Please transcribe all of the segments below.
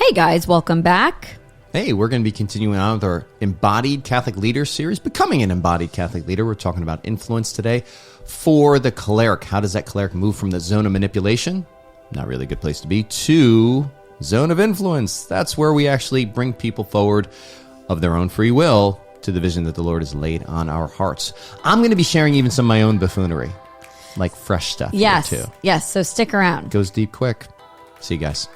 Hey guys, welcome back. Hey, we're going to be continuing on with our Embodied Catholic Leader series, Becoming an Embodied Catholic Leader. We're talking about influence today for the choleric. How does that choleric move from the zone of manipulation, not really a good place to be, to zone of influence? That's where we actually bring people forward of their own free will to the vision that the Lord has laid on our hearts. I'm going to be sharing even some of my own buffoonery, like fresh stuff here too. Yes, so stick around. It goes deep quick. See you guys.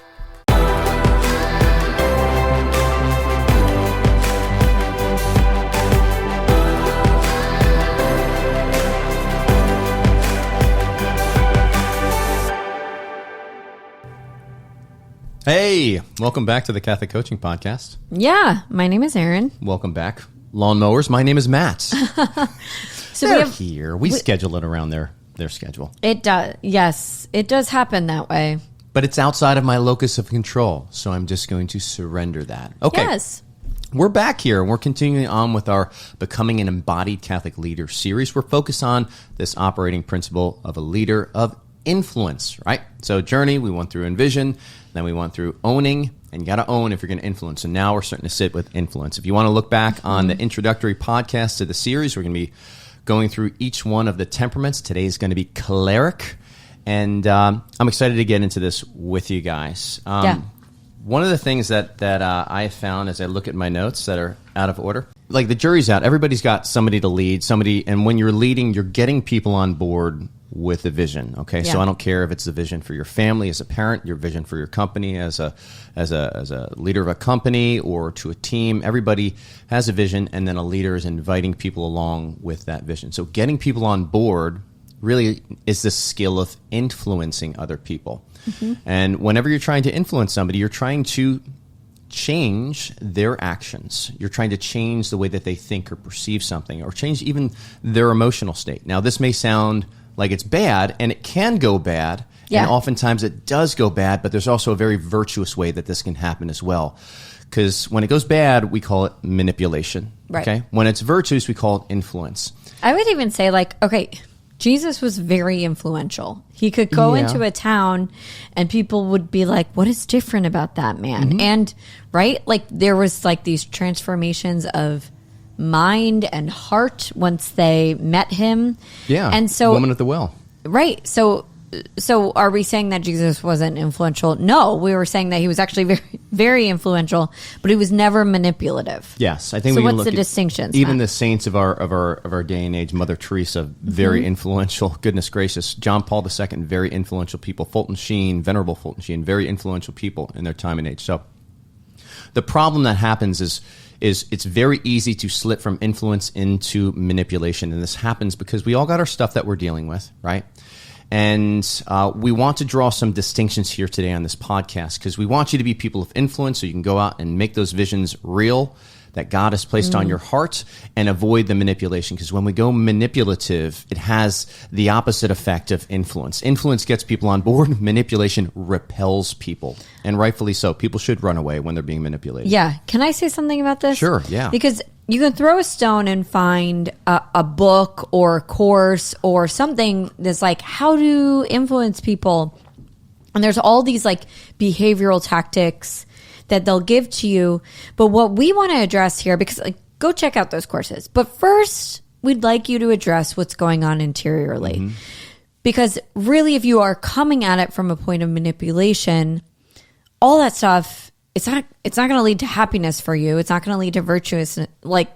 Hey, welcome back to the Catholic Coaching Podcast. Yeah, my name is Erin. Welcome back. Lawnmowers, my name is Matt. So They're here. We schedule it around their schedule. It does. Yes, it does happen that way. But it's outside of my locus of control, so I'm just going to surrender that. Okay. Yes. We're back here, and we're continuing on with our Becoming an Embodied Catholic Leader series. We're focused on this operating principle of a leader of influence, right? So journey, we went through envision, then we went through owning, and you got to own if you're going to influence. And now we're starting to sit with influence. If you want to look back on the introductory podcast to the series, we're going to be going through each one of the temperaments. Today is going to be choleric, and I'm excited to get into this with you guys. One of the things that I found as I look at my notes that are out of order, like the jury's out. Everybody's got somebody to lead, and when you're leading, you're getting people on board with the vision. Okay, so I don't care if it's the vision for your family as a parent, your vision for your company as a leader of a company or to a team. Everybody has a vision, and then a leader is inviting people along with that vision. So getting people on board really is the skill of influencing other people. Mm-hmm. And whenever you're trying to influence somebody, you're trying to change their actions. You're trying to change the way that they think or perceive something, or change even their emotional state. Now, this may sound like it's bad, and it can go bad, and oftentimes it does go bad, but there's also a very virtuous way that this can happen as well. Because when it goes bad, we call it manipulation. Right. Okay? When it's virtuous, we call it influence. I would even say, Jesus was very influential. He could go into a town and people would be like, what is different about that man? Mm-hmm. And, right, there was these transformations of mind and heart once they met him. Yeah, and so woman at the well. Right. So are we saying that Jesus wasn't influential? No, we were saying that he was actually very, very influential, but he was never manipulative. Yes, I think. So we can what's look the distinctions? Even the saints of our day and age, Mother Teresa, very influential. Goodness gracious, John Paul II, very influential people. Fulton Sheen, Venerable Fulton Sheen, very influential people in their time and age. So the problem that happens is it's very easy to slip from influence into manipulation. And this happens because we all got our stuff that we're dealing with, right? And we want to draw some distinctions here today on this podcast because we want you to be people of influence so you can go out and make those visions real that God has placed on your heart and avoid the manipulation. Because when we go manipulative, it has the opposite effect of influence. Influence gets people on board. Manipulation repels people. And rightfully so. People should run away when they're being manipulated. Yeah. Can I say something about this? Sure, yeah. Because you can throw a stone and find a book or a course or something that's like how to influence people. And there's all these behavioral tactics that they'll give to you. But what we want to address here, because go check out those courses. But first, we'd like you to address what's going on interiorly. Mm-hmm. Because really, if you are coming at it from a point of manipulation, all that stuff, it's not going to lead to happiness for you. It's not going to lead to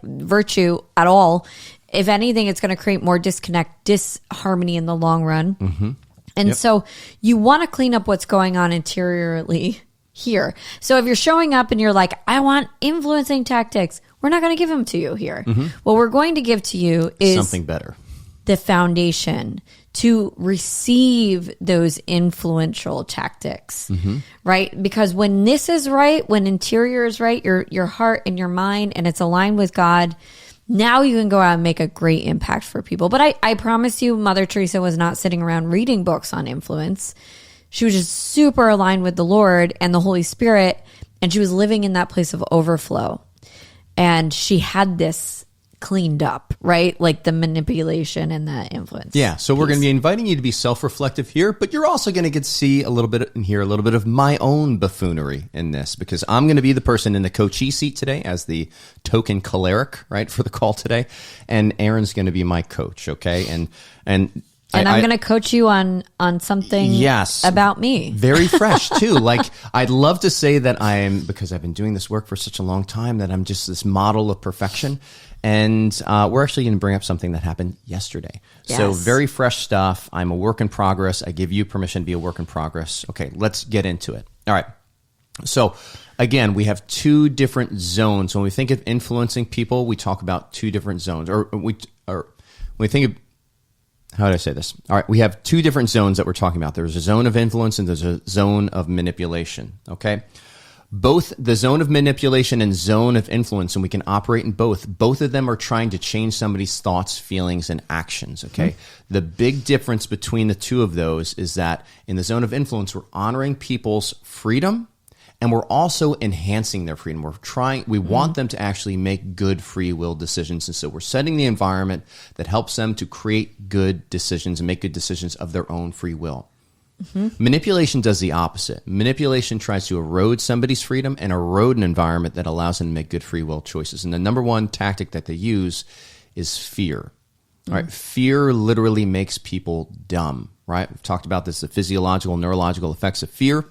virtue at all. If anything, it's going to create more disharmony in the long run. Mm-hmm. And so you want to clean up what's going on interiorly here. So if you're showing up and you're like, I want influencing tactics, we're not going to give them to you here. Mm-hmm. What we're going to give to you is something better. The foundation to receive those influential tactics, right? Because when this is right, when interior is right, your heart and your mind, and it's aligned with God, now you can go out and make a great impact for people. But I promise you, Mother Teresa was not sitting around reading books on influence. She was just super aligned with the Lord and the Holy Spirit, and she was living in that place of overflow. And she had this cleaned up, right? Like the manipulation and the influence. Yeah. So we're going to be inviting you to be self-reflective here, but you're also going to get to see a little bit and hear a little bit of my own buffoonery in this, because I'm going to be the person in the coachee seat today as the token choleric, right, for the call today. And Aaron's going to be my coach. Okay. And I'm going to coach you on something about me. Very fresh too. Like I'd love to say that because I've been doing this work for such a long time, that I'm just this model of perfection. And we're actually going to bring up something that happened yesterday. Yes. So very fresh stuff. I'm a work in progress. I give you permission to be a work in progress. Okay, let's get into it. All right. So again, we have two different zones. When we think of influencing people, we talk about two different zones. Or when we think of, how did I say this? All right, we have two different zones that we're talking about. There's a zone of influence and there's a zone of manipulation, okay? Both the zone of manipulation and zone of influence, and we can operate in both. Both of them are trying to change somebody's thoughts, feelings, and actions, okay? Mm-hmm. The big difference between the two of those is that in the zone of influence, we're honoring people's freedom, and we're also enhancing their freedom. We want them to actually make good free will decisions. And so we're setting the environment that helps them to create good decisions and make good decisions of their own free will. Mm-hmm. Manipulation does the opposite. Manipulation tries to erode somebody's freedom and erode an environment that allows them to make good free will choices. And the number one tactic that they use is fear. Mm-hmm. Right? Fear literally makes people dumb, right? We've talked about this, the physiological, neurological effects of fear.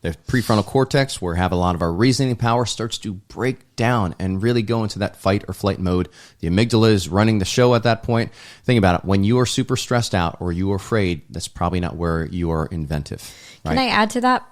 The prefrontal cortex, where we have a lot of our reasoning power, starts to break down and really go into that fight or flight mode. The amygdala is running the show at that point. Think about it. When you are super stressed out or you are afraid, that's probably not where you are inventive. Right? Can I add to that?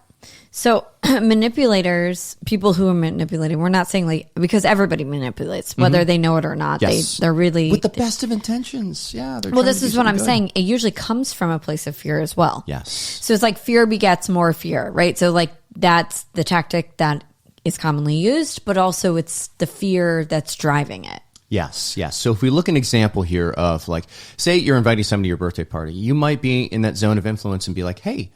So manipulators, people who are manipulating, we're not saying like, because everybody manipulates, whether they know it or not. Yes. They're really... with the best of intentions. Yeah. Well, this is what I'm saying. It usually comes from a place of fear as well. Yes. So it's like fear begets more fear, right? So like that's the tactic that is commonly used, but also it's the fear that's driving it. Yes, yes. So if we look at an example here of like, say you're inviting somebody to your birthday party, you might be in that zone of influence and be like, hey,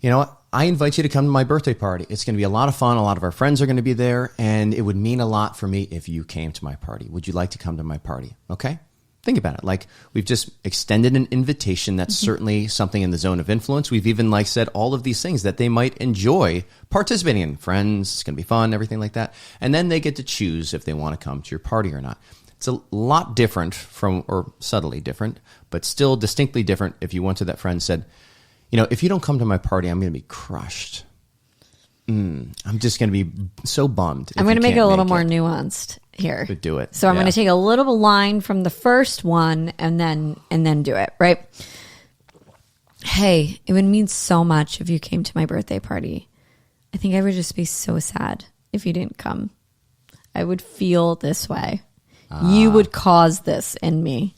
you know what? I invite you to come to my birthday party. It's going to be a lot of fun. A lot of our friends are going to be there, and it would mean a lot for me if you came to my party. Would you like to come to my party? Okay? Think about it. Like, we've just extended an invitation. That's certainly something in the zone of influence. We've even like said all of these things that they might enjoy participating in. Friends, it's going to be fun, everything like that. And then they get to choose if they want to come to your party or not. It's a lot different from, or subtly different, but still distinctly different if you went to that friend and said, you know, if you don't come to my party, I'm going to be crushed. I'm just going to be so bummed. I'm going to make it a little more nuanced here. But do it. So I'm going to take a little line from the first one and then do it, right? Hey, it would mean so much if you came to my birthday party. I think I would just be so sad if you didn't come. I would feel this way. You would cause this in me.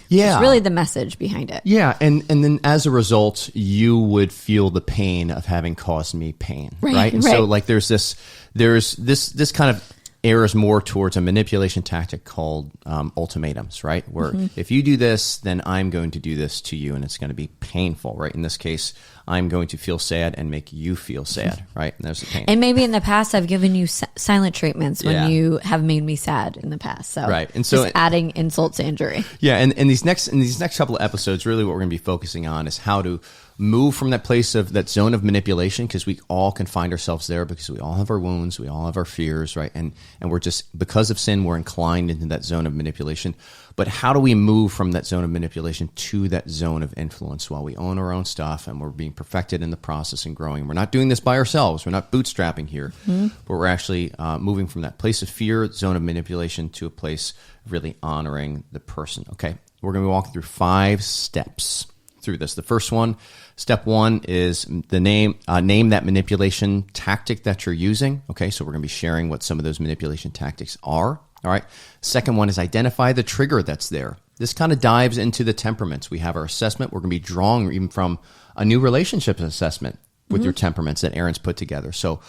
Yeah. It's really the message behind it. Yeah, and then as a result, you would feel the pain of having caused me pain, right? And so like there's this kind of errs more towards a manipulation tactic called ultimatums, right? Where if you do this, then I'm going to do this to you, and it's going to be painful, right? In this case, I'm going to feel sad and make you feel sad, right? And there's the pain. And maybe in the past, I've given you silent treatments when you have made me sad in the past. So right, and so just adding insult to injury. Yeah, and in these next couple of episodes, really what we're going to be focusing on is how to move from that place of that zone of manipulation, because we all can find ourselves there because we all have our wounds, we all have our fears, right? And we're just, because of sin, we're inclined into that zone of manipulation. But how do we move from that zone of manipulation to that zone of influence while we own our own stuff and we're being perfected in the process and growing? We're not doing this by ourselves. We're not bootstrapping here, but we're actually moving from that place of fear, zone of manipulation, to a place of really honoring the person. Okay, we're going to be walking through 5 steps through this. The first one, step 1, is the name that manipulation tactic that you're using. Okay, so we're going to be sharing what some of those manipulation tactics are. All right. Second one is identify the trigger that's there. This kind of dives into the temperaments. We have our assessment. We're going to be drawing even from a new relationship assessment with your temperaments that Aaron's put together. So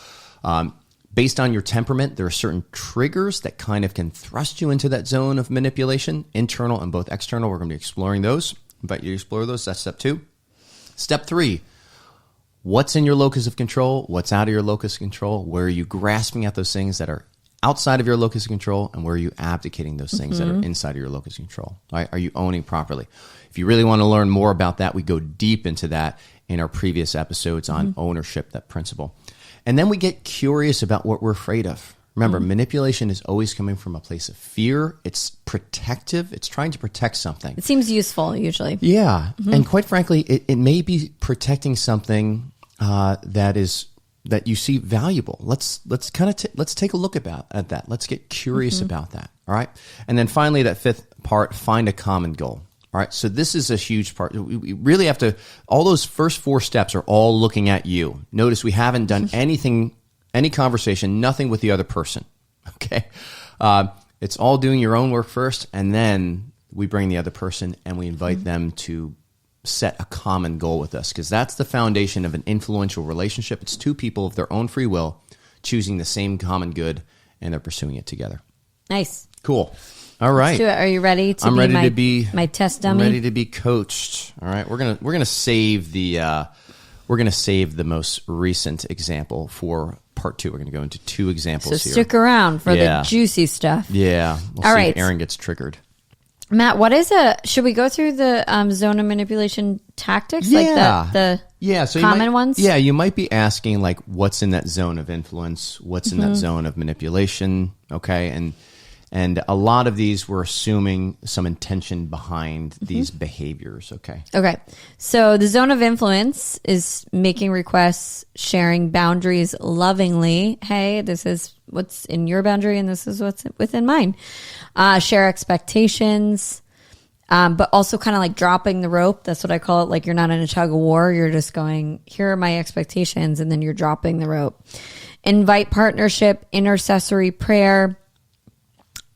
based on your temperament, there are certain triggers that kind of can thrust you into that zone of manipulation, internal and both external. We're going to be exploring those. Invite you to explore those. That's step 2. Step 3, what's in your locus of control? What's out of your locus of control? Where are you grasping at those things that are outside of your locus of control, and where are you abdicating those things that are inside of your locus of control, right? Are you owning properly? If you really want to learn more about that, we go deep into that in our previous episodes on ownership, that principle. And then we get curious about what we're afraid of. Remember, manipulation is always coming from a place of fear. It's protective. It's trying to protect something. It seems useful usually. Yeah. And quite frankly, it may be protecting something that you see valuable. Let's take a look at that. Let's get curious about that. All right. And then finally, that fifth part, find a common goal. All right. So this is a huge part. We really have to, all those first 4 steps are all looking at you. Notice we haven't done anything, any conversation, nothing with the other person. Okay. It's all doing your own work first. And then we bring the other person and we invite them to set a common goal with us, because that's the foundation of an influential relationship. It's 2 people of their own free will choosing the same common good, and they're pursuing it together. Nice. Cool. All right. Let's do it. Are you ready to I'm be ready my, to be my test dummy? I'm ready to be coached. All right. We're gonna save the most recent example for part 2. We're gonna go into 2 examples So here. stick around for the juicy stuff. Yeah. We'll All see right. if Aaron gets triggered. Matt, should we go through the zone of manipulation tactics? Yeah. Like the So common ones? Yeah, you might be asking, like, what's in that zone of influence? What's in that zone of manipulation? Okay, and a lot of these, we're assuming some intention behind these behaviors. Okay. Okay. So the zone of influence is making requests, sharing boundaries lovingly. Hey, this is what's in your boundary and this is what's within mine. Share expectations, but also kind of like dropping the rope. That's what I call it. Like, you're not in a tug of war. You're just going, here are my expectations, and then you're dropping the rope. Invite partnership, intercessory prayer,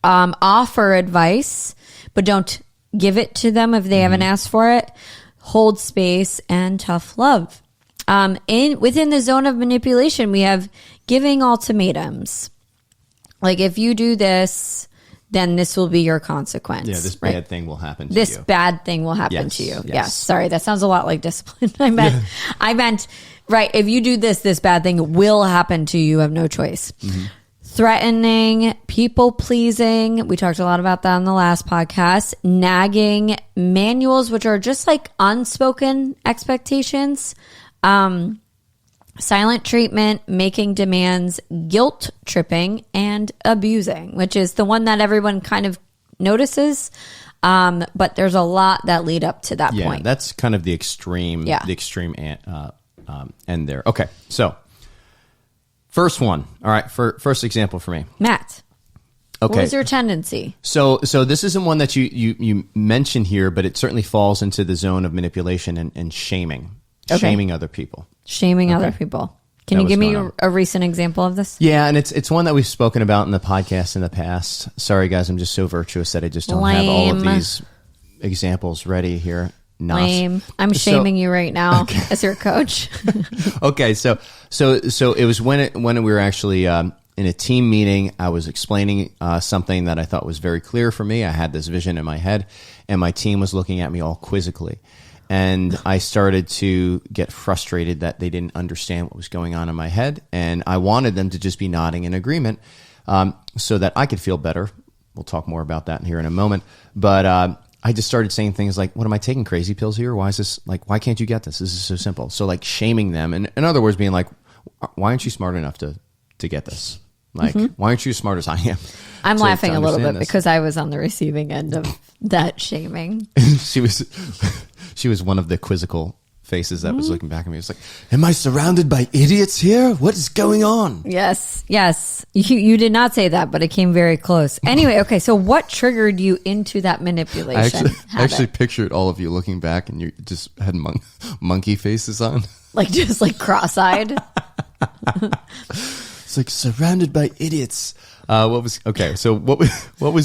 offer advice, but don't give it to them if they haven't asked for it. Hold space, and tough love. Within the zone of manipulation, we have giving ultimatums. Like, if you do this, then this will be your consequence. Yeah, this bad thing will happen to you. This bad thing will happen to you. Yes. Sorry, that sounds a lot like discipline. I meant, right, if you do this, this bad thing will happen to you. You have no choice. Threatening, people pleasing. We talked a lot about that on the last podcast. Nagging, manuals, which are just like unspoken expectations. Silent treatment, making demands, guilt tripping, and abusing, which is the one that everyone kind of notices. But there's a lot that lead up to that point. That's kind of the extreme, end there. Okay, so first one. All right, first example for me. Matt, okay. What was your tendency? So this isn't one that you mentioned here, but it certainly falls into the zone of manipulation and shaming. Okay. Shaming other people. Shaming other people. Can you give me a recent example of this? Yeah, and it's one that we've spoken about in the podcast in the past. Sorry, guys, I'm just so virtuous that I just don't have all of these examples ready here. Lame. I'm shaming you right now as your coach. Okay, so it was when we were actually in a team meeting. I was explaining something that I thought was very clear for me. I had this vision in my head, and my team was looking at me all quizzically. And I started to get frustrated that they didn't understand what was going on in my head. And I wanted them to just be nodding in agreement so that I could feel better. We'll talk more about that here in a moment. But I just started saying things like, what, am I taking crazy pills here? Why is this, like, why can't you get this? This is so simple. So, like, shaming them. And in other words, being like, why aren't you smart enough to get this? Like, why aren't you as smart as I am? I'm laughing a little bit because I was on the receiving end of that shaming. She was one of the quizzical faces that was looking back at me. It was like, am I surrounded by idiots here? What is going on? Yes. You did not say that, but it came very close. Anyway, okay, so what triggered you into that manipulation? I actually pictured all of you looking back and you just had monkey faces on. Like, just like cross-eyed? It's like, surrounded by idiots. What was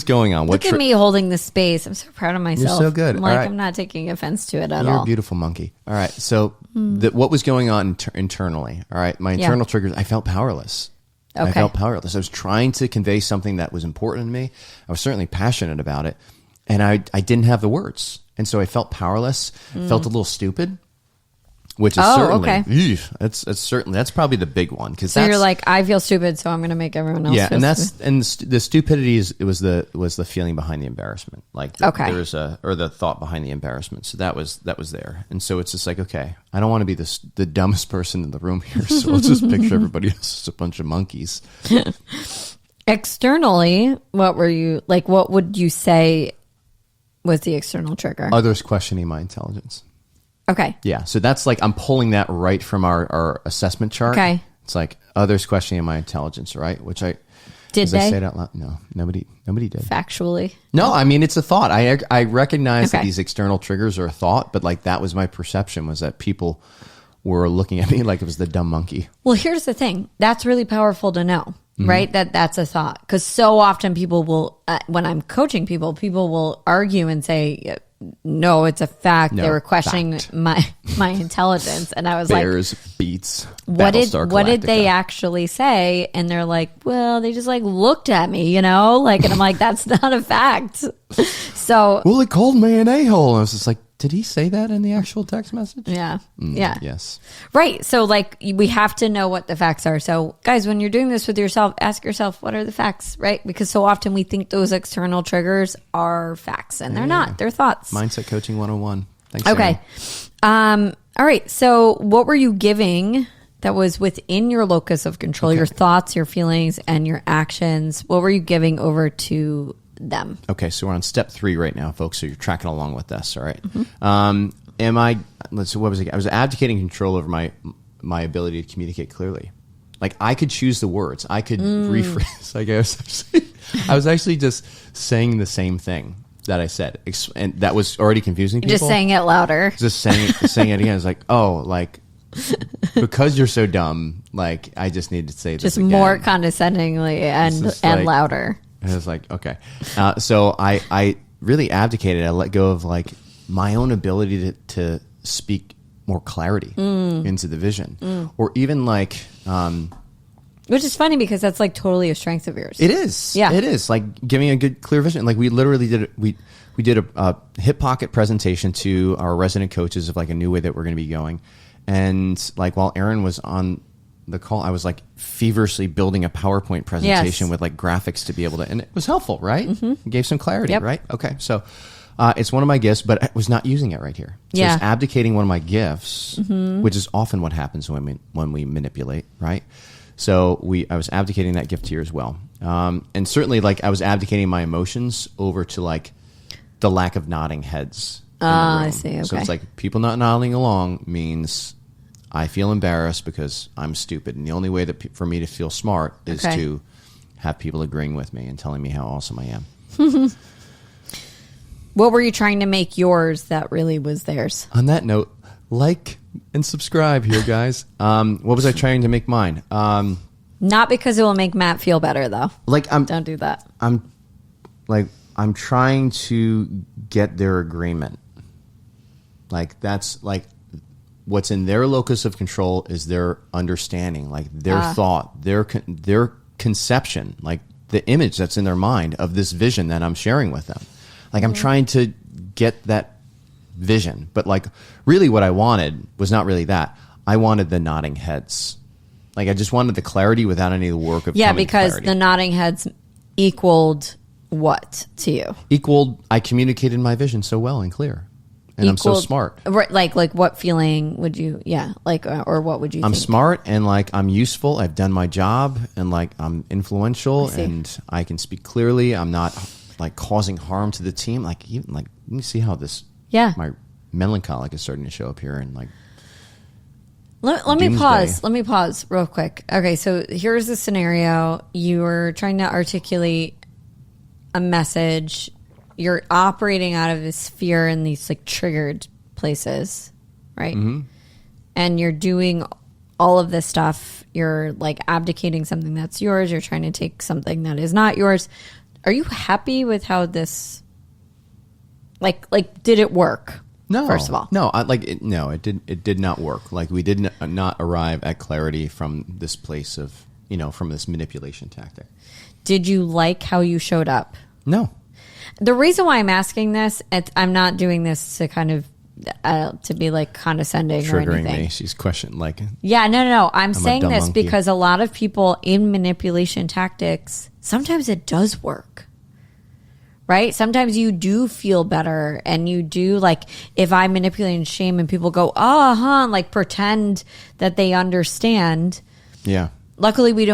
going on? Look at me holding the space. I'm so proud of myself. You're so good. I'm like, I'm not taking offense to it at all. You're a beautiful monkey. All right. So what was going on internally? All right. My internal triggers, I felt powerless. Okay. I felt powerless. I was trying to convey something that was important to me. I was certainly passionate about it. And I didn't have the words. And so I felt powerless, felt a little stupid, which is okay. that's probably the big one. So you're like, I feel stupid, so I'm going to make everyone else. Yeah, feel and the stupidity was the feeling behind the embarrassment, like Okay. or the thought behind the embarrassment. So that was there, and so it's just like, okay, I don't want to be the dumbest person in the room here, so let's just picture everybody else as a bunch of monkeys. Externally, what were you like? What would you say was the external trigger? Others questioning my intelligence. Okay. Yeah, so that's like I'm pulling that right from our assessment chart. Okay. It's like others questioning my intelligence, right? Which I Did they? I say it out loud? No, nobody did. Factually? No, I mean it's a thought. I recognize that Okay. these external triggers are a thought, but like that was my perception, was that people were looking at me like it was the dumb monkey. Well, here's the thing. That's really powerful to know, right? That's a thought. Because so often people will, when I'm coaching people will argue and say, no, it's a fact. No, they were questioning fact. my intelligence. And I was Bears beats. what did Battlestar they Galactica. actually say? And they're like, well, they just like looked at me, you know? Like, and I'm like, that's not a fact. So, Well, it called me an a-hole. And I was just like, did he say that in the actual text message? yeah. Yeah. Yes. Right. So, like, we have to know what the facts are. So, guys, when you're doing this with yourself, ask yourself, what are the facts, right? Because so often we think those external triggers are facts, and they're not. They're thoughts. Mindset Coaching 101. Thanks, Okay. Aaron. All right. So, what were you giving that was within your locus of control, your thoughts, your feelings, and your actions? What were you giving over to them? Okay, so we're on step 3 right now, folks. So you're tracking along with this, all right? Let's see, what was it? I was advocating control over my ability to communicate clearly. Like I could choose the words. I could rephrase. Like I was actually just saying the same thing that I said, and that was already confusing people. Just saying it louder. Just saying it again. It's like, oh, like because you're so dumb. Like I just need to say this Just again. more condescendingly and just like- louder. And I was like, okay. So I really abdicated. I let go of like my own ability to speak more clarity into the vision, or even like. Which is funny because that's like totally a strength of yours. It is. Yeah. It is like giving a good clear vision. Like we literally did it. We did a hip pocket presentation to our resident coaches of like a new way that we're going to be going, and like while Aaron was on the call, I was like feverishly building a PowerPoint presentation with like graphics to be able to, and it was helpful, right? It gave some clarity, Yep. right? Okay, so it's one of my gifts, but I was not using it right here. So Yeah. it's abdicating one of my gifts, which is often what happens when we manipulate, right? So I was abdicating that gift here as well, and certainly like I was abdicating my emotions over to like the lack of nodding heads. in the room. I see. So Okay. it's like people not nodding along means I feel embarrassed because I'm stupid. And the only way that for me to feel smart is Okay. to have people agreeing with me and telling me how awesome I am. What were you trying to make yours that really was theirs? On that note, like and subscribe here, guys. What was I trying to make mine? Not because it will make Matt feel better, though. Like Don't do that. I'm trying to get their agreement. Like that's like what's in their locus of control is their understanding, like their thought, their conception, like the image that's in their mind of this vision that I'm sharing with them. Like I'm trying to get that vision, but like really what I wanted was not really that. I wanted the nodding heads. Like I just wanted the clarity without any of the work of coming because clarity. the nodding heads equaled what to you? Equaled, I communicated my vision so well and clear. And I'm so smart. Right, like what feeling would you, or what would you I'm think? smart and like I'm useful. I've done my job and like I'm influential see. and I can speak clearly. I'm not like causing harm to the team. Like even like let me see how this my melancholic is starting to show up here and like Let me Doomsday. pause. Let me pause real quick. Okay, so here's the scenario. You are trying to articulate a message. You're operating out of this fear in these like triggered places, right? Mm-hmm. And you're doing all of this stuff. You're like abdicating something that's yours. You're trying to take something that is not yours. Are you happy with how this, like did it work? no. First of all, no. It did not work. Like we did not arrive at clarity from this place of from this manipulation tactic. did you like how you showed up? No. The reason why I'm asking this, I'm not doing this to kind of to be like condescending or Triggering anything. me. She's questioning like, Yeah, no. I'm saying dumb this monkey. because a lot of people in manipulation tactics, sometimes it does work. Right? Sometimes you do feel better and you do like, if I manipulate and shame and people go, like pretend that they understand. yeah. Luckily we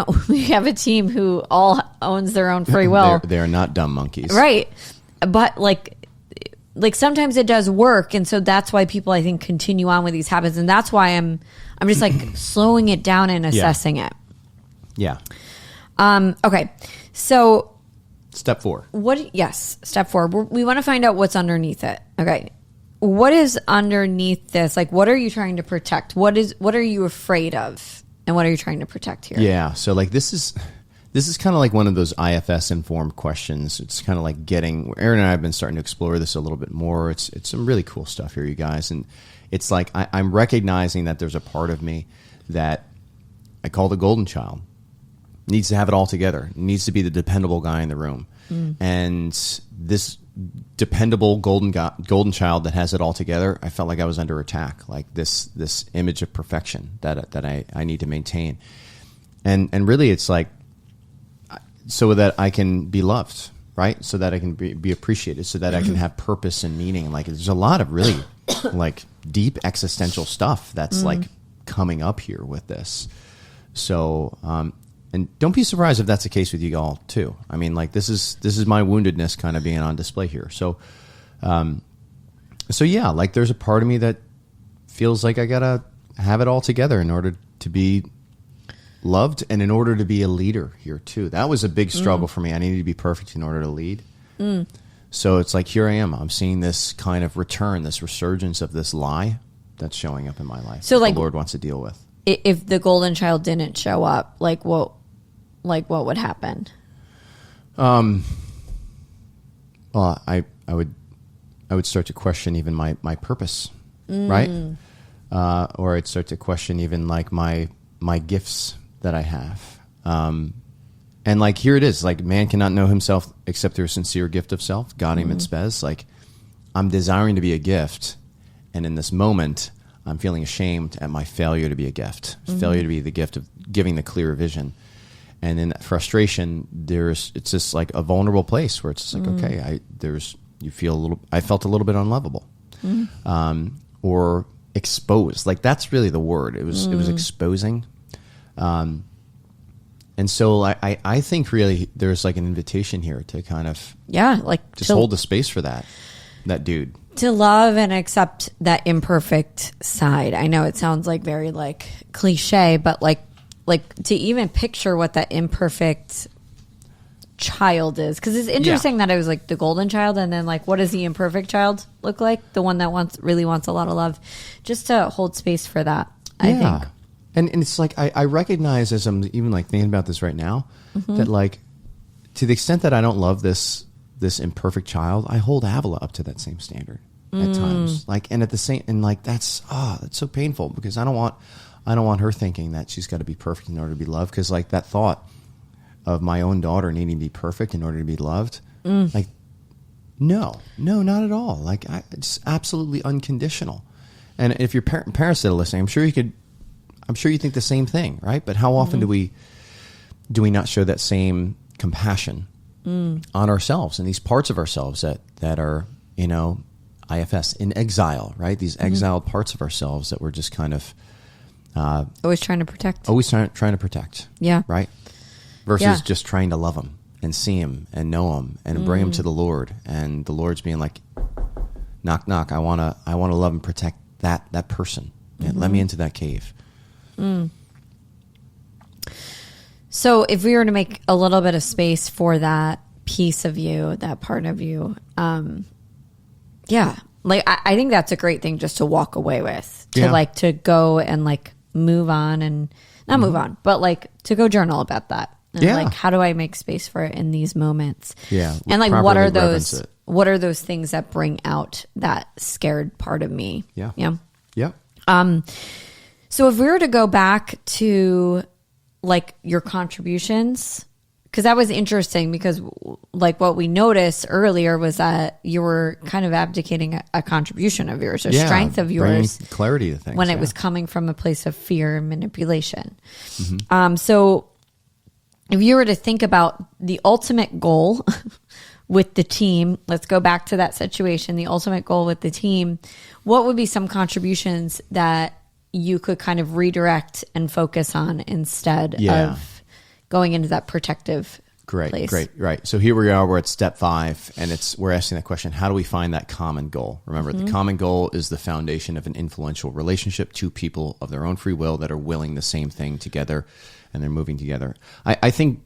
have a team who all owns their own free will. They're not dumb monkeys. Right. But like sometimes it does work. And so that's why people, I think, continue on with these habits. And that's why I'm just like slowing it down and assessing it. Yeah. Okay. So Step 4. Step 4. We want to find out what's underneath it. Okay. What is underneath this? Like, what are you trying to protect? What are you afraid of? And what are you trying to protect here? Yeah. So like this is kind of like one of those IFS informed questions. It's kind of like Aaron and I have been starting to explore this a little bit more. It's some really cool stuff here, you guys. And it's like, I'm recognizing that there's a part of me that I call the golden child. Needs to have it all together. Needs to be the dependable guy in the room. And this dependable golden child that has it all together, I felt like I was under attack. Like this image of perfection that I need to maintain. And really it's like, so that I can be loved, right? So that I can be appreciated, so that I can have purpose and meaning. Like there's a lot of really like deep existential stuff that's like coming up here with this. So, and don't be surprised if that's the case with you all too. I mean, like this is my woundedness kind of being on display here. So yeah, like there's a part of me that feels like I gotta have it all together in order to be loved and in order to be a leader here too. That was a big struggle for me. I needed to be perfect in order to lead. So it's like, here I am. I'm seeing this kind of return, this resurgence of this lie that's showing up in my life. So like the Lord wants to deal with. If the golden child didn't show up, what would happen? Well, I would start to question even my purpose, right? Or I'd start to question even like my gifts that I have. And like, here it is, like man cannot know himself except through a sincere gift of self. Gaudium et spes. Like I'm desiring to be a gift. And in this moment, I'm feeling ashamed at my failure to be a gift, failure to be the gift of giving the clear vision. And in that frustration, it's just like a vulnerable place where it's just like, okay, I felt a little bit unlovable, or exposed. Like that's really the word. It was exposing. And so I think really there's like an invitation here to kind of just hold the space for that dude. To love and accept that imperfect side. I know it sounds like very like cliche, but like to even picture what that imperfect child is. Because it's interesting that it was like the golden child, and then like what does the imperfect child look like? The one that really wants a lot of love. Just to hold space for that, I think. And it's like I recognize, as I'm even like thinking about this right now, that like to the extent that I don't love this imperfect child, I hold Avila up to that same standard at times. Like, and at the same, and like that's so painful because I don't want her thinking that she's got to be perfect in order to be loved. Because like that thought of my own daughter needing to be perfect in order to be loved, like no, not at all. Like it's absolutely unconditional. And if your parents that are listening, I'm sure you think the same thing, right? But how often do we not show that same compassion on ourselves and these parts of ourselves that are, IFS, in exile, right? These exiled parts of ourselves that we're just kind of always trying to protect. Always trying to protect. Yeah. Right? Versus just trying to love him and see him and know him and bring him to the Lord. And the Lord's being like, knock, knock. I want to love and protect that person. And let me into that cave. So if we were to make a little bit of space for that piece of you, that part of you, like I think that's a great thing just to walk away with, to go and like move on and not move on, but like to go journal about that. And like, how do I make space for it in these moments? Yeah. And like, what are those things that bring out that scared part of me? Yeah. Yeah. Yeah. So if we were to go back to like your contributions, because that was interesting because like what we noticed earlier was that you were kind of abdicating a contribution of yours, a strength of yours, clarity to things when it was coming from a place of fear and manipulation. So if you were to think about the ultimate goal with the team, let's go back to that situation, the ultimate goal with the team, what would be some contributions that you could kind of redirect and focus on instead of going into that protective place? Great. Right. So here we are, we're at step 5, and we're asking that question, how do we find that common goal? Remember, the common goal is the foundation of an influential relationship, two people of their own free will that are willing the same thing together, and they're moving together. I think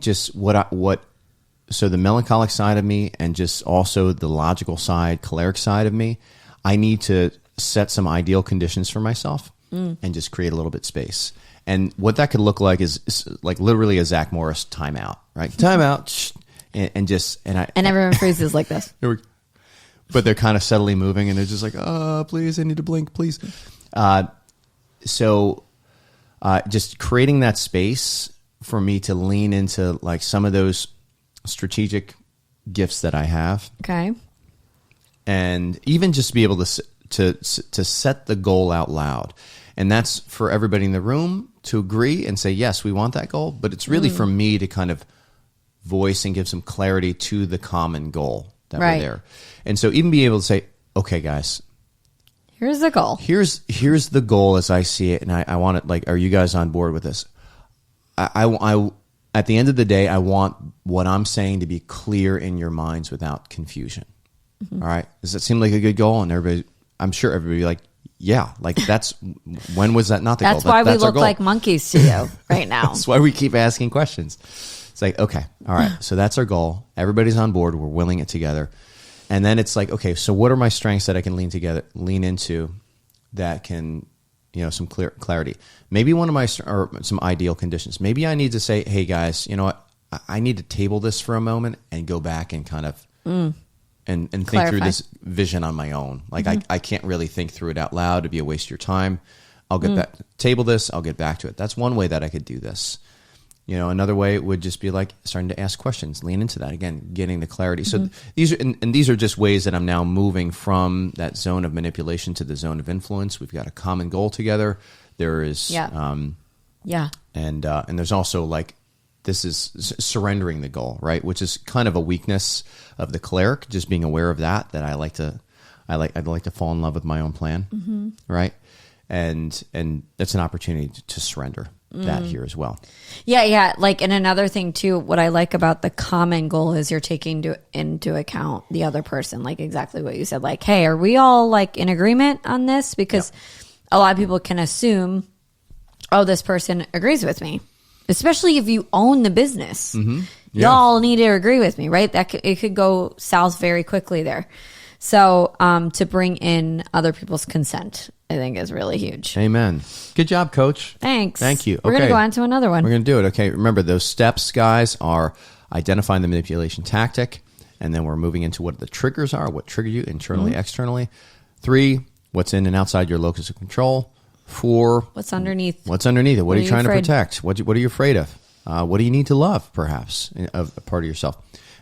just so the melancholic side of me and just also the logical side, choleric side of me, I need to set some ideal conditions for myself and just create a little bit space. And what that could look like is like literally a Zach Morris timeout, right? Timeout, and everyone freezes like this. But they're kind of subtly moving, and they're just like, "Oh, please, I need to blink, please." So just creating that space for me to lean into like some of those strategic gifts that I have, okay, and even just be able to set the goal out loud. And that's for everybody in the room to agree and say, yes, we want that goal. But it's really for me to kind of voice and give some clarity to the common goal that we're there. And so even be able to say, okay, guys, here's the goal. Here's the goal as I see it. And I want it, like, are you guys on board with this? I at the end of the day, I want what I'm saying to be clear in your minds without confusion. All right. Does that seem like a good goal? And I'm sure everybody like, yeah, like when was that not the goal? That's why we look like monkeys to you right now. That's why we keep asking questions. It's like, okay, all right, so that's our goal. Everybody's on board. We're willing it together. And then it's like, okay, so what are my strengths that I can lean into that can, some clarity? Maybe one of my, or some ideal conditions. Maybe I need to say, hey guys, you know what? I need to table this for a moment and go back and kind of, and think through this vision on my own. Like I can't really think through it out loud. It'd be a waste of your time. I'll get back, table this. I'll get back to it. That's one way that I could do this. Another way would just be like starting to ask questions, lean into that again, getting the clarity. So these are just ways that I'm now moving from that zone of manipulation to the zone of influence. We've got a common goal together. There is, and there's also like, this is surrendering the goal, right? Which is kind of a weakness of the choleric, just being aware of that I'd like to fall in love with my own plan, right? And it's an opportunity to surrender that here as well. Yeah. Like, and another thing too, what I like about the common goal is you're taking into account the other person, like exactly what you said. Like, hey, are we all like in agreement on this? Because a lot of people can assume, oh, this person agrees with me. Especially if you own the business. Y'all need to agree with me, right? It could go south very quickly there. So to bring in other people's consent, I think is really huge. Amen. Good job, Coach. Thanks. Thank you. We're going to go on to another one. We're going to do it. Okay. Remember, those steps, guys, are identifying the manipulation tactic, and then we're moving into what the triggers are, what trigger you internally, externally. 3, what's in and outside your locus of control. 4, what's underneath it? What are you trying to protect? What are you afraid of? What do you need to love, perhaps, of a part of yourself?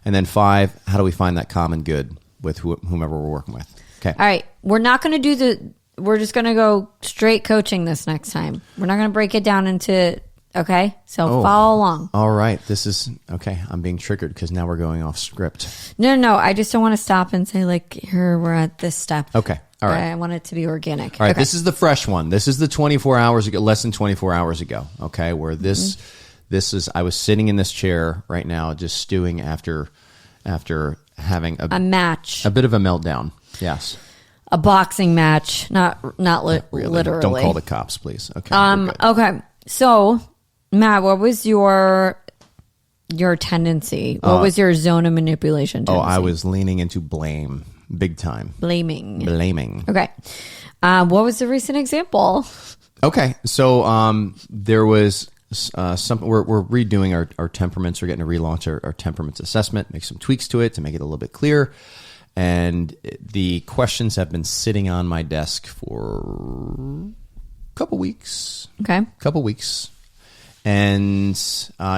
And then 5, how do we find that common good with whomever we're working with? Okay. All right. We're not going to do we're just going to go straight coaching this next time. We're not going to break it down into, okay? So follow along. All right. This is, okay, I'm being triggered because now we're going off script. No. I just don't want to stop and say, like, here, we're at this step. Okay. All right. I want it to be organic. All right. Okay. This is the fresh one. This is the 24 hours ago, less than 24 hours ago. Okay. Where this is, I was sitting in this chair right now, just stewing after having a match, a bit of a meltdown. Yes. A boxing match, not really. Literally. Don't call the cops, please. Okay. Okay. So, Matt, what was your tendency? What was your zone of manipulation tendency? I was leaning into blame. Big time. Blaming. Okay. What was the recent example? Okay. So there was something, we're redoing our temperaments. We're getting to relaunch our temperaments assessment, make some tweaks to it to make it a little bit clearer. And the questions have been sitting on my desk for a couple weeks. Okay. And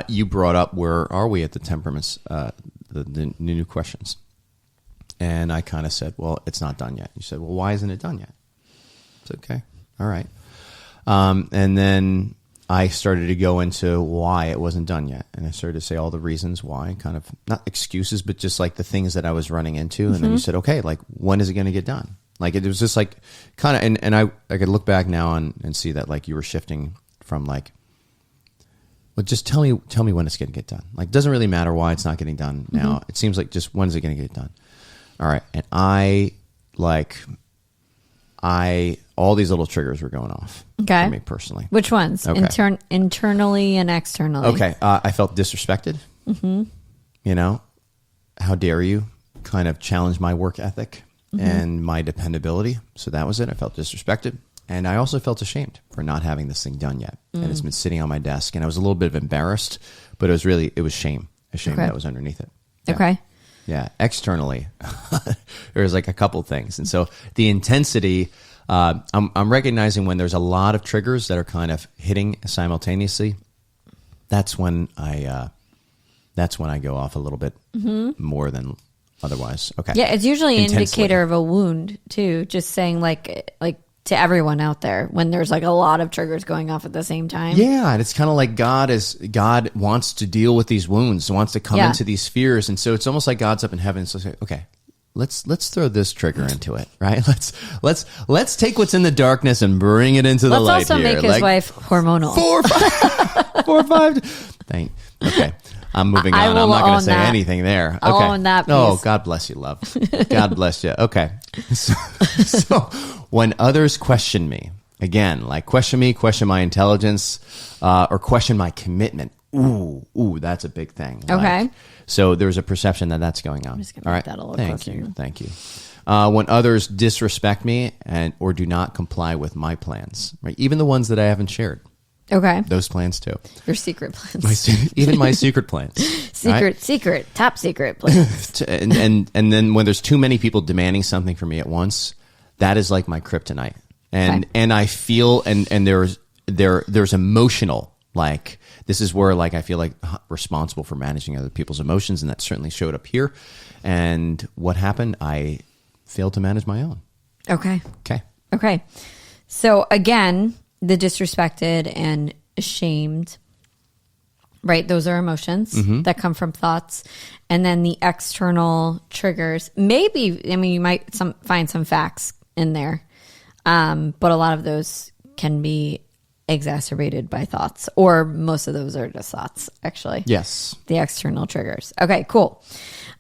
you brought up, where are we at the temperaments, the new questions. And I kind of said, well, it's not done yet. You said, well, why isn't it done yet? It's okay. All right. And then I started to go into why it wasn't done yet. And I started to say all the reasons why, kind of not excuses, but just like the things that I was running into. And then you said, okay, like, when is it going to get done? Like, it was just like kind of, and I could look back now and see that like you were shifting from like, well, just tell me when it's going to get done. Like, it doesn't really matter why it's not getting done now. It seems like just when is it going to get done? All right. And all these little triggers were going off for me personally. Which ones? Okay. Internally and externally. Okay. I felt disrespected. You know, how dare you kind of challenge my work ethic and my dependability. So that was it. I felt disrespected. And I also felt ashamed for not having this thing done yet. And it's been sitting on my desk. And I was a little bit embarrassed, but it was shame. A shame that was underneath it. Yeah. Okay. Yeah. Externally, there's like a couple things. And so the intensity, I'm recognizing when there's a lot of triggers that are kind of hitting simultaneously. That's when I go off a little bit more than otherwise. Okay. Yeah. It's usually an indicator of a wound too. Just saying like to everyone out there, when there's like a lot of triggers going off at the same time. Yeah, and it's kind of like God wants to deal with these wounds, wants to come into these fears, and so it's almost like God's up in heaven. So say, okay, let's throw this trigger into it, right? Let's take what's in the darkness and bring it into the light. Let's also make his wife hormonal. 4 or 5. Okay. I'm moving on. I'm not going to say anything there. Okay. I'll own that piece. Oh, God bless you, love. God bless you. Okay. So when others question me, again, like question me, question my intelligence, or question my commitment. Ooh, that's a big thing. Okay. Like, so there's a perception that that's going on. I'm just going to make that a little closer. Thank you. When others disrespect me or do not comply with my plans, right? Even the ones that I haven't shared. Okay. Those plans too. Your secret plans. Even my secret plans. Secret, top secret plans. and then when there's too many people demanding something from me at once, that is like my kryptonite. And I feel and there's emotional, like this is where like I feel like responsible for managing other people's emotions, and that certainly showed up here. And what happened? I failed to manage my own. Okay. So again, the disrespected and ashamed, right? Those are emotions that come from thoughts. And then the external triggers, maybe, I mean, you might find some facts in there, but a lot of those can be exacerbated by thoughts, or most of those are just thoughts, actually. Yes. The external triggers. Okay, cool.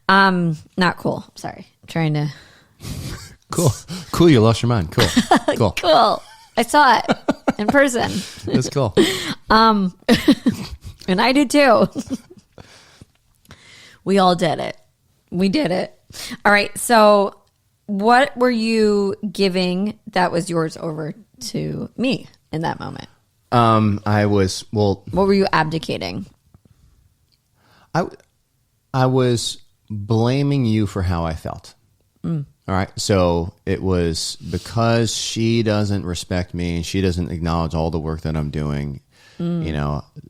Not cool. Sorry. I'm trying to... Cool. You lost your mind. Cool. Cool. I saw it in person. That's cool. And I did too. We all did it. We did it. All right. So what were you giving that was yours over to me in that moment? What were you abdicating? I was blaming you for how I felt. All right. So it was because she doesn't respect me and she doesn't acknowledge all the work that I'm doing,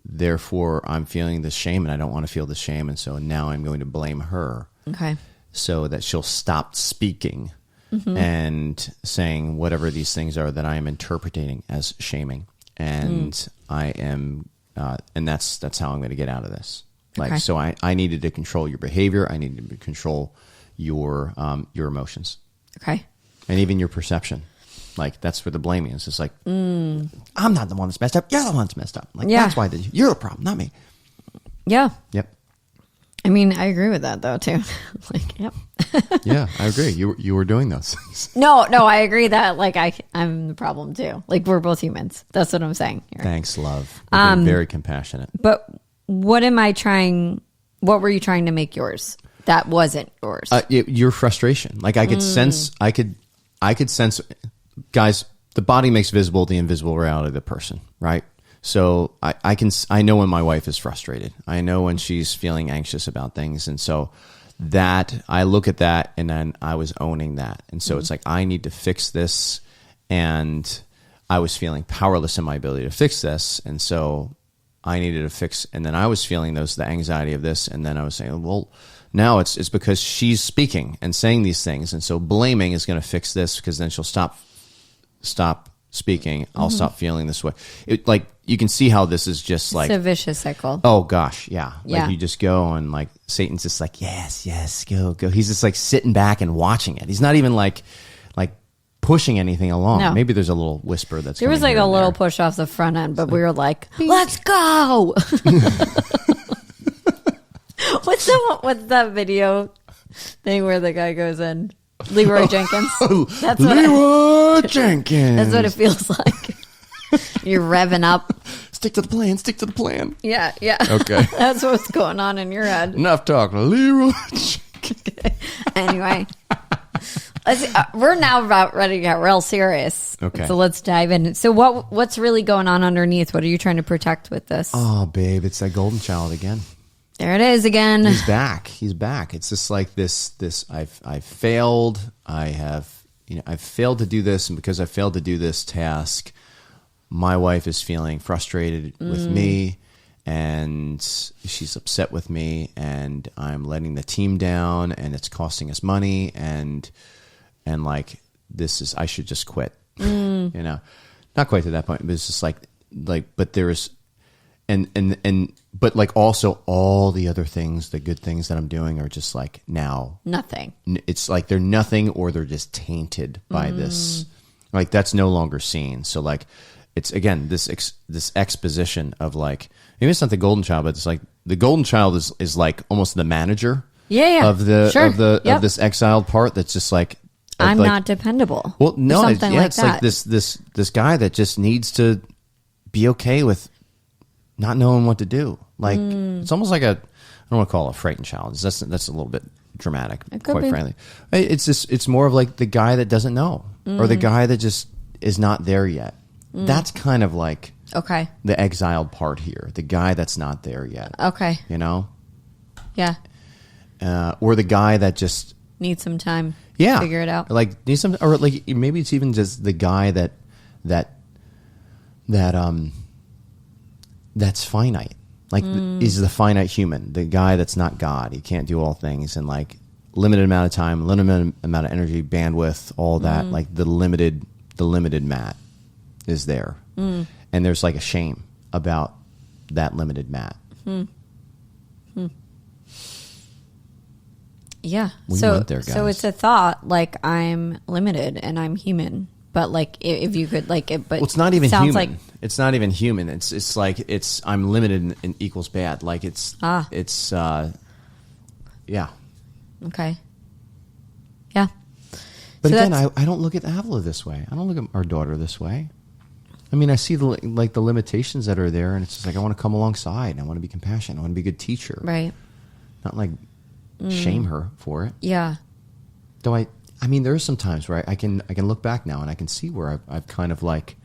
therefore I'm feeling the shame and I don't want to feel the shame. And so now I'm going to blame her. Okay. So that she'll stop speaking and saying whatever these things are that I am interpreting as shaming. And I am, and that's how I'm going to get out of this. Like, so I needed to control your behavior. I needed to control your emotions. Okay. And even your perception. Like, that's where the blaming is. It's like, I'm not the one that's messed up. You're the one that's messed up. Like, that's why you're the problem, not me. Yeah. Yep. I mean, I agree with that though too. Like, yep. Yeah, I agree. You were doing those things. No, I agree that like I'm the problem too. Like, we're both humans. That's what I'm saying here. Thanks, love. You're very compassionate. But what were you trying to make yours? That wasn't yours. Your frustration. Like I could sense, I could sense, guys, the body makes visible the invisible reality of the person, right? So I know when my wife is frustrated. I know when she's feeling anxious about things. And so that I look at that and then I was owning that. And so it's like, I need to fix this. And I was feeling powerless in my ability to fix this. And so I needed to fix, and then I was feeling the anxiety of this, and then I was saying, well, now it's because she's speaking and saying these things, and so blaming is going to fix this because then she'll stop speaking. I'll stop feeling this way. It, like, you can see how this is just like it's a vicious cycle. Oh gosh, yeah. Yeah. Like you just go and like Satan's just like yes, go. He's just like sitting back and watching it. He's not even like pushing anything along. No. Maybe there's a little whisper that's There was coming like here a and little there. push off the front end, but we were like, let's go. What's that video thing where the guy goes in? Leroy Jenkins. That's what Leroy Jenkins. That's what it feels like. You're revving up. Stick to the plan. Yeah. Okay. That's what's going on in your head. Enough talk. Leroy Jenkins. Anyway, we're now about ready to get real serious. Okay. So let's dive in. So what's really going on underneath? What are you trying to protect with this? Oh, babe, it's that golden child again. There it is again. He's back. It's just like this I've failed. I've failed to do this, and because I failed to do this task, my wife is feeling frustrated with me, and she's upset with me, and I'm letting the team down, and it's costing us money, and like I should just quit. You know, not quite to that point, but it's just like but there's but like also all the other things, the good things that I'm doing are just like now Nothing. it's like they're nothing, or they're just tainted by this. Like that's no longer seen. So like it's again this exposition of like, maybe it's not the golden child, but it's like the golden child is like almost the manager Yeah. of the Sure. of this exiled part that's just like I'm like, not dependable. well, no, Or it's something like it's like that. this guy that just needs to be okay with not knowing what to do. Like it's almost like I don't want to call it a frightened child. That's a little bit dramatic, It could quite be. frankly. It's more of like the guy that doesn't know, or the guy that just is not there yet. That's kind of like Okay. the exiled part here. The guy that's not there yet. Okay. You know, Yeah. or the guy that just Need some time. yeah Figure it out. Like need some, or like maybe it's even just the guy that's finite. Like is the finite human, the guy that's not God. He can't do all things, and like limited amount of time, limited amount of energy, bandwidth, all that. Like the limited Matt is there, and there's like a shame about that limited Matt. Yeah. We so went there, so guys. it's a thought like I'm limited and I'm human. But like if you could like it, but Well, it's not even sounds human. like It's not even human. It's like I'm limited and equals bad. Like yeah. okay. Yeah. But So again, that's- I don't look at Avila this way. I don't look at our daughter this way. I mean, I see the limitations that are there, and it's just like I want to come alongside. And I want to be compassionate. I want to be a good teacher. Right. Not like shame her for it. Yeah. Though I mean, there are some times where I can look back now and I can see where I've kind of like,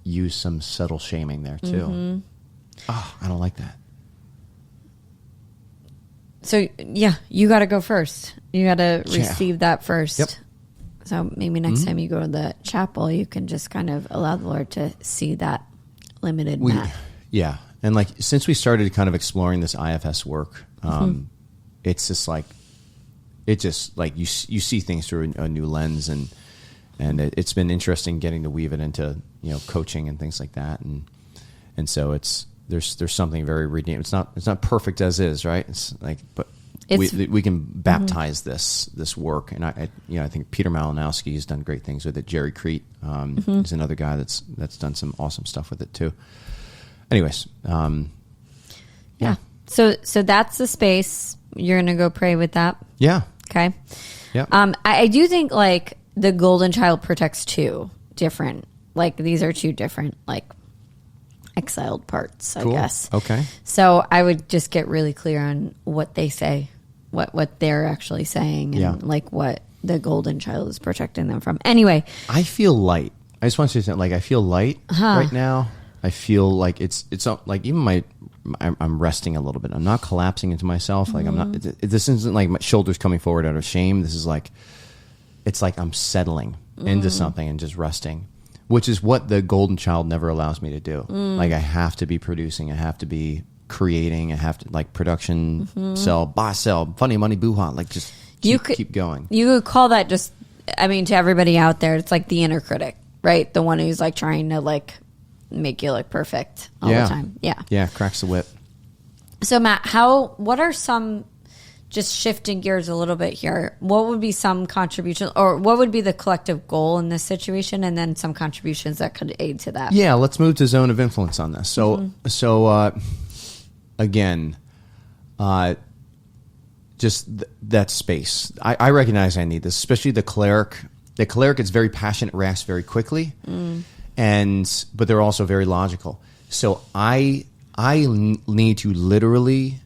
used some subtle shaming there too. Oh, I don't like that. So yeah, you got to go first. You got to Yeah. receive that first. Yep. So maybe next time you go to the chapel, you can just kind of allow the Lord to see that limited Matt. Yeah, and like since we started kind of exploring this IFS work, it's just like you see things through a new lens, and it's been interesting getting to weave it into coaching and things like that, and so there's something very redeeming. It's not perfect as is, right? It's like, but we can baptize this work, and I think Peter Malinowski has done great things with it. Jerry Crete is another guy that's done some awesome stuff with it too. Anyways, Yeah. So that's the space. You're going to go pray with that. yeah. Okay. Yeah. I do think like the golden child protects two different, like these are two different like exiled parts, Cool. I guess. Okay. So I would just get really clear on what they say, what they're actually saying, and Yeah. like what the golden child is protecting them from. Anyway, I feel light. I just want to say something. Like I feel light right now. I feel like it's like even I'm resting a little bit. I'm not collapsing into myself. Like I'm not. This isn't like my shoulders coming forward out of shame. This is like, it's like I'm settling into something and just resting. which is what the golden child never allows me to do. Like I have to be producing, I have to be creating, I have to like production, sell, buy, sell, funny money, boo-ha, like just keep going. You could call that just, I mean, to everybody out there, it's like the inner critic, right? The one who's like trying to like make you look perfect all the time. Yeah, cracks the whip. So Matt, what are some, just shifting gears a little bit here, what would be some contribution, or what would be the collective goal in this situation, and then some contributions that could aid to that? Yeah, let's move to zone of influence on this. Again, just that space. I recognize I need this, especially the choleric. The choleric is very passionate, reacts very quickly, but they're also very logical. So I need to literally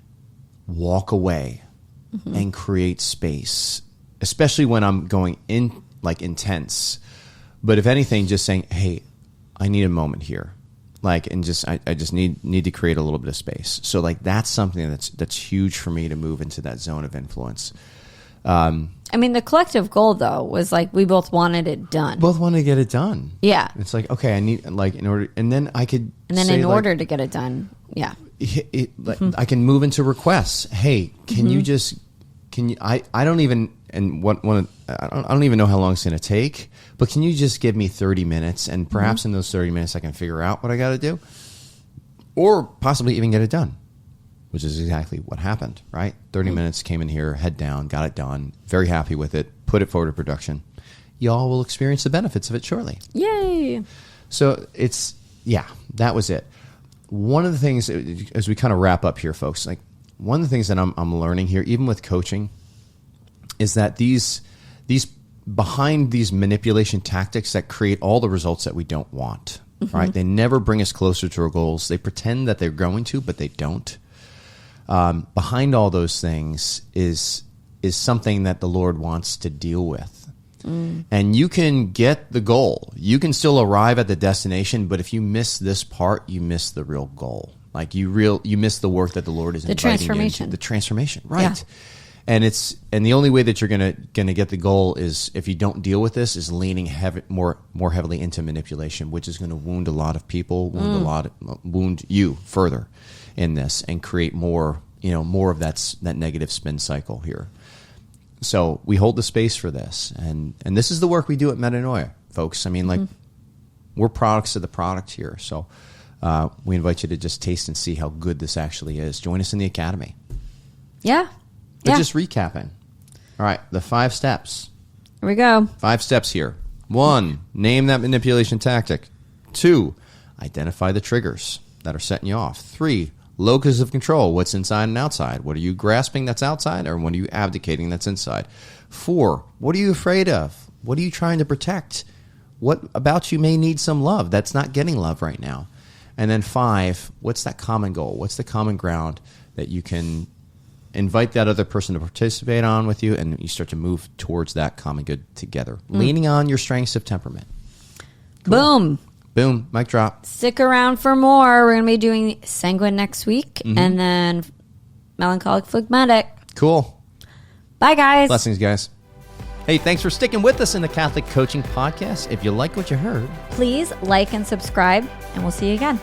walk away and create space, especially when I'm going in like intense. But if anything, just saying, hey, I need a moment here. Like, and just, I just need to create a little bit of space. So like, that's something that's huge for me to move into that zone of influence. I mean, the collective goal though was like, we both wanted it done. Both want to get it done. Yeah. It's like, okay, I need like in order, and then I could, and then say, in like, order to get it done. Yeah. I can move into requests. Hey, can you I don't even, and I don't even know how long it's going to take, but can you just give me 30 minutes, and perhaps in those 30 minutes I can figure out what I got to do, or possibly even get it done, which is exactly what happened, right? 30 minutes, came in here, head down, got it done, very happy with it, put it forward to production. Y'all will experience the benefits of it shortly. Yay. So that was it. One of the things, as we kind of wrap up here, folks, like one of the things that I'm learning here, even with coaching, is that these behind these manipulation tactics that create all the results that we don't want, right? They never bring us closer to our goals. They pretend that they're going to, but they don't. Behind all those things is something that the Lord wants to deal with. And you can get the goal. You can still arrive at the destination, but if you miss this part, you miss the real goal. Like you miss the work that the Lord is inviting you into. The transformation, right? Yeah. And the only way that you're gonna get the goal is if you don't deal with this, is leaning more heavily into manipulation, which is going to wound a lot of people, wound you further in this, and create more of that negative spin cycle here. So we hold the space for this, and this is the work we do at Metanoia, folks. I mean, like we're products of the product here. So we invite you to just taste and see how good this actually is. Join us in the academy. Yeah. But just recapping. All right, the 5 steps. Here we go. 5 steps here. 1, name that manipulation tactic. 2, identify the triggers that are setting you off. 3, locus of control, what's inside and outside. What are you grasping that's outside, or what are you abdicating that's inside? 4, what are you afraid of? What are you trying to protect? What about you may need some love that's not getting love right now? And then 5, what's that common goal? What's the common ground that you can invite that other person to participate on with you, and you start to move towards that common good together, leaning on your strengths of temperament. Cool. Boom, mic drop. Stick around for more. We're going to be doing sanguine next week, and then melancholic phlegmatic. Cool. Bye, guys. Blessings, guys. Hey, thanks for sticking with us in the Catholic Coaching Podcast. If you like what you heard, please like and subscribe, and we'll see you again.